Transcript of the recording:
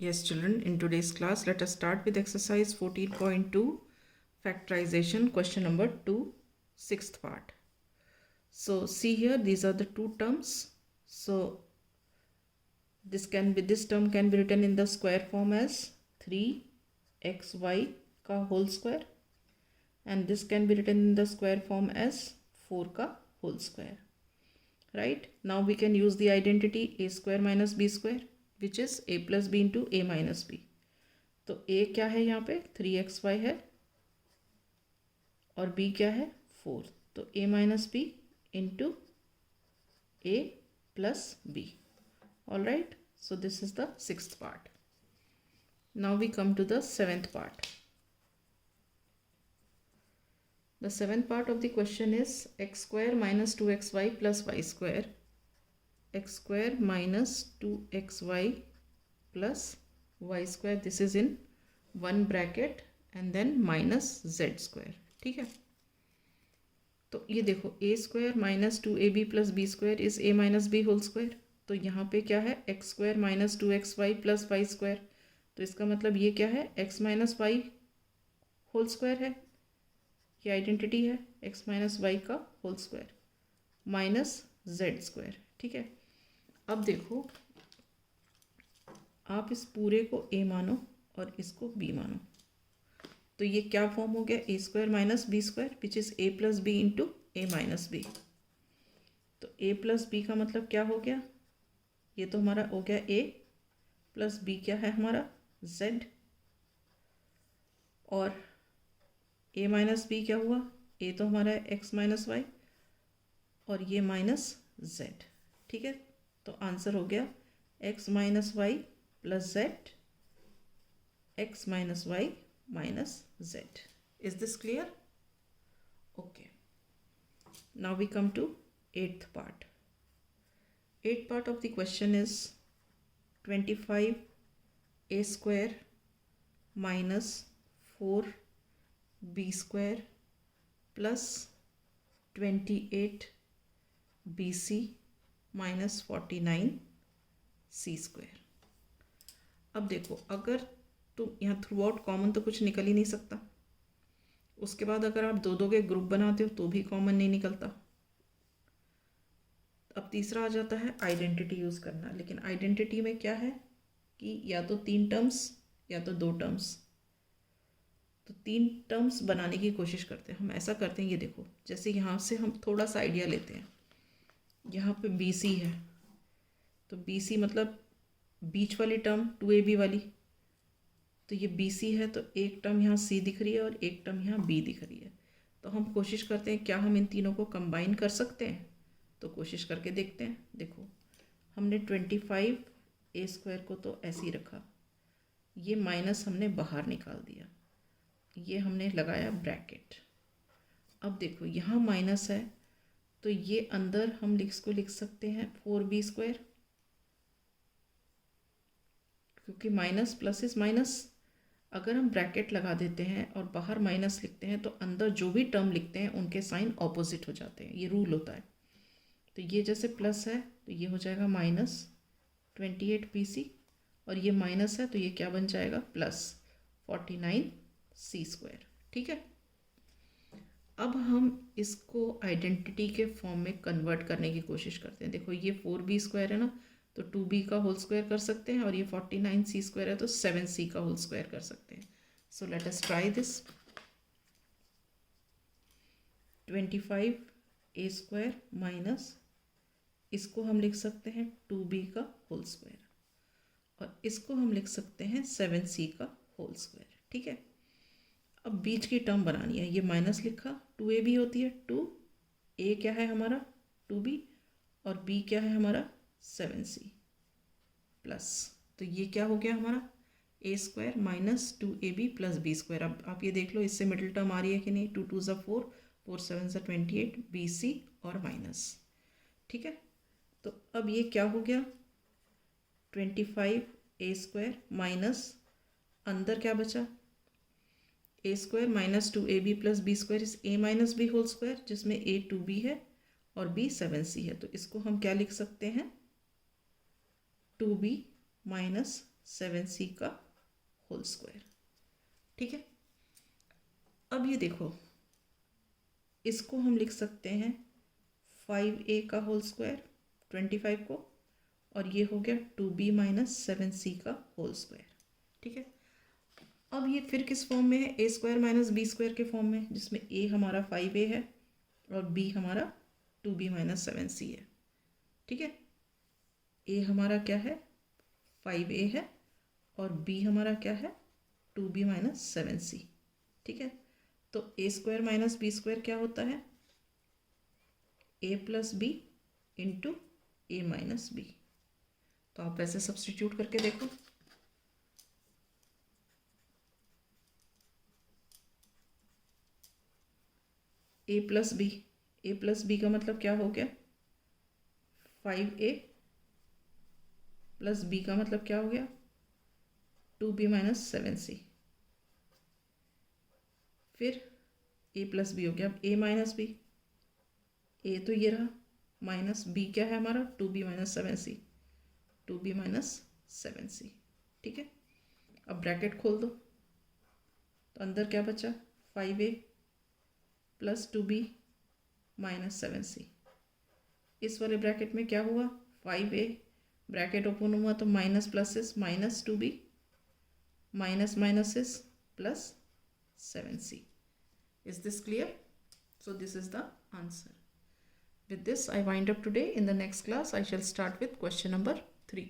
Yes, children, in today's class, let us start with exercise 14.2, factorization, question number 2, sixth part. So, see here, these are the two terms. So, this term can be written in the square form as 3xy ka whole square, and this can be written in the square form as 4 ka whole square. Right? Now we can use the identity a square minus b square, which is a plus b into a minus b. तो a क्या है यहाँ पे 3xy है और b क्या है 4. तो a minus b into a plus b. All right. So this is the sixth part. Now we come to the seventh part. The seventh part of the question is x square minus 2xy plus y square. X square minus 2xy plus y square. This is in one bracket and then minus z square. ठीक है. तो ये देखो a square minus 2ab plus B square is a minus B whole square. तो यहाँ पे क्या है x square minus 2xy plus y square. तो इसका मतलब ये क्या है x minus y whole square है. ये आइडेंटिटी है x माइनस वाई का whole square minus z square. ठीक है. अब देखो आप इस पूरे को a मानो और इसको b मानो. तो ये क्या फॉर्म हो गया A square minus B square which is A plus B into A minus B. तो ए प्लस बी का मतलब क्या हो गया, ये तो हमारा हो गया ए प्लस बी क्या है हमारा जेड, और ए माइनस बी क्या हुआ, ए तो हमारा है एक्स माइनस वाई और ये माइनस जेड. ठीक है. तो आंसर हो गया x minus y plus z, x minus y minus z. Is this clear? Okay. Now we come to eighth part. Eighth part of the question is 25 a square minus 4 b square plus 28 bc minus 49 c square. अब देखो अगर तो यहाँ through out common तो कुछ निकल ही नहीं सकता. उसके बाद अगर आप दो दो के ग्रुप बनाते हो तो भी कॉमन नहीं निकलता. अब तीसरा आ जाता है आइडेंटिटी यूज़ करना. लेकिन आइडेंटिटी में क्या है कि या तो 3 टर्म्स या तो 2 टर्म्स. तो 3 टर्म्स बनाने की कोशिश करते हैं. हम ऐसा करते हैं, ये देखो जैसे यहाँ से हम थोड़ा सा आइडिया लेते हैं. यहाँ पे बी सी है तो बी सी मतलब बीच वाली टर्म 2ab वाली. तो ये बी सी है तो एक टर्म यहाँ सी दिख रही है और एक टर्म यहाँ बी दिख रही है. तो हम कोशिश करते हैं क्या हम इन तीनों को कंबाइन कर सकते हैं. तो कोशिश करके देखते हैं. देखो हमने 25 ए स्क्वायर को तो ऐसे ही रखा, ये माइनस हमने बाहर निकाल दिया, ये हमने लगाया ब्रैकेट. अब देखो यहाँ माइनस है तो ये अंदर हम इसको लिख सकते हैं 4b स्क्वायर, क्योंकि माइनस प्लस इज माइनस. अगर हम ब्रैकेट लगा देते हैं और बाहर माइनस लिखते हैं तो अंदर जो भी टर्म लिखते हैं उनके साइन ऑपोजिट हो जाते हैं. ये रूल होता है. तो ये जैसे प्लस है तो ये हो जाएगा माइनस 28 BC और ये माइनस है तो ये क्या बन जाएगा प्लस 49 C स्क्वायर. ठीक है. अब हम इसको आइडेंटिटी के फॉर्म में कन्वर्ट करने की कोशिश करते हैं. देखो ये 4b स्क्वायर है ना, तो 2b का होल स्क्वायर कर सकते हैं और ये 49c स्क्वायर है तो 7c का होल स्क्वायर कर सकते हैं. So let us try this. 25 a square minus इसको हम लिख सकते हैं 2b का होल स्क्वायर और इसको हम लिख सकते हैं 7c का होल स्क्वायर. ठीक है. अब बीच की टर्म बनानी है. ये माइनस लिखा, 2ab होती है 2, a क्या है हमारा 2b और b क्या है हमारा 7c प्लस. तो ये क्या हो गया हमारा A square minus 2ab plus B square. अब आप ये देख लो इससे मिडिल टर्म आ रही है कि नहीं. 2 2 ज़ा 4, 4 7 ज़ा 28 bc और माइनस. ठीक है. तो अब ये क्या हो गया 25 ए स्क्वायर माइनस अंदर क्या बचा A square minus 2ab plus B square is A minus B whole square, जिसमें a 2b है और b 7c है. तो इसको हम क्या लिख सकते हैं 2b माइनस 7c का होल स्क्वायर। ठीक है, अब ये देखो, इसको हम लिख सकते हैं 5a का होल स्क्वायर 25 को, और ये हो गया 2b माइनस 7c का होल स्क्वायर। ठीक है, अब ये फिर किस फॉर्म में है, a square minus B square के फॉर्म में, जिसमें a हमारा 5a है और b हमारा 2b माइनस 7c है। ठीक है, a हमारा क्या है, 5a है, और b हमारा क्या है, 2b माइनस 7c। ठीक है, तो a square minus B square क्या होता है, a plus B into A minus B. तो आप ऐसे सब्स्टिट्यूट करके देखो, a प्लस बी का मतलब क्या हो गया, 5a प्लस बी का मतलब क्या हो गया, 2b माइनस 7c। फिर a प्लस बी हो गया, अब a माइनस बी, a तो ये रहा, माइनस b क्या है हमारा, 2b minus 7c, 2b minus 7c। ठीक है, अब ब्रैकेट खोल दो, तो अंदर क्या बचा, 5a plus 2b minus 7c। इस वाले ब्रैकेट में क्या हुआ, 5a ब्रैकेट ओपन हुआ तो minus pluses minus 2b minus minuses plus 7c। Is this clear? So this is the answer. With this I wind up today. In the next class I shall start with question number 3.